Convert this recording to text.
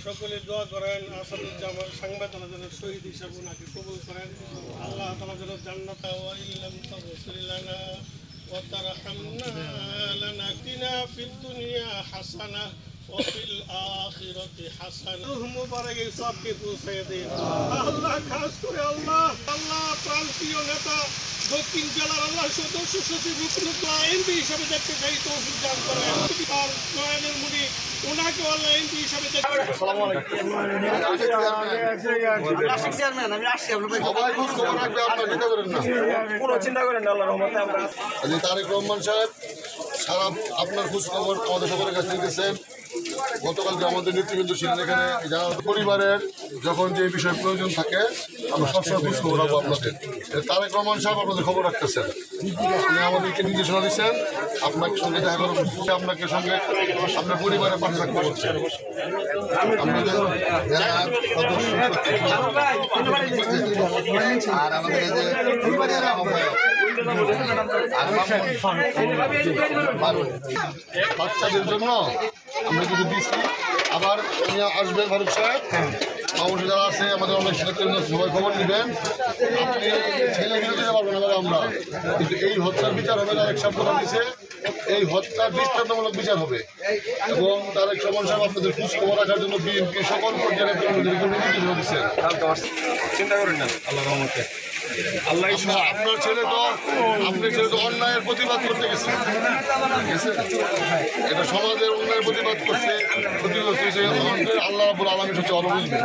সকলে দোয়া করেন আসাদুজ্জামান সাংবাদিকতার জন্য শহীদ হিসাবে ওনাকে কবুল করেন। আল্লাহ তাআলা যেন জান্নাত ওয়া ইল্লাম তাগফির লানা ওয়া তারহামনা লানাকিনা ফিদ দুনিয়া হাসানাহ ওয়া ফিল আখিরাতি হাসানাহ। মুবারক এই সবকে পৌঁছে দিন আল্লাহ। খাস করে আল্লাহ প্রান্তীয় নেতা দক্ষিণ জেলার আল্লাহ সদস্য সচিব রুকনুল্লাহ এমপি হিসাবে দেখতে চাই, তৌফিক দান করেন। আর নয়নের মুনি ওনাকে আল্লাহ এমপি হিসাবে দেখতে। আসসালামু আলাইকুম। কোনো চিন্তা করেন না, আল্লাহর রহমতে আমরা আছি। তারেক রহমান সাহেব সারা আপনার খোঁজ খবর আমাদের সকলের কাছে নিতেছেন। গতকালকে আমাদের নেতৃবৃন্দ ছিলেন এখানে। যারা পরিবারের যখন যে বিষয়ে প্রয়োজন থাকে আমরা সবসময় খোঁজ খবর রাখবো আপনাদের। তারেক রহমান সাহেব আপনাদের খবর রাখতেছেন, আপনি আমাদেরকে নির্দেশনা দিচ্ছেন আপনাকে সঙ্গে দেখা করা, আপনাকে সঙ্গে আপনার পরিবারের পাশে থাকতে বলছেন। আর আমাদের বাচ্চাদের জন্য আমরা কিছু দিচ্ছি। আবার আসবেন ফারুক সাহেব, মানুষ যারা আছে আমাদের অনেক সবাই খবর নেবেন। আপনি ছেলে কিনে দিতে পারবেন না আমরা, কিন্তু এই হত্যার বিচার হবে। তারেক সাহেব কথা দিচ্ছে এই হত্যার দৃষ্টান্তমূলক বিচার হবে। এবং তারেক রহমান সাহেব আপনাদের খোঁজ খবর রাখার জন্য বিএনপি সকল পর্যায়ে নির্দেশনা দিচ্ছেন। চিন্তা করেন না, আল্লাহর রহমতে আল্লাহ। আপনার ছেলে তো অন্যায়ের প্রতিবাদ করতে গেছে, এটা সমাজের অন্যায়ের প্রতিবাদ করছে, আল্লাহ রাব্বুল আলামিন হচ্ছে আরো বুঝবে।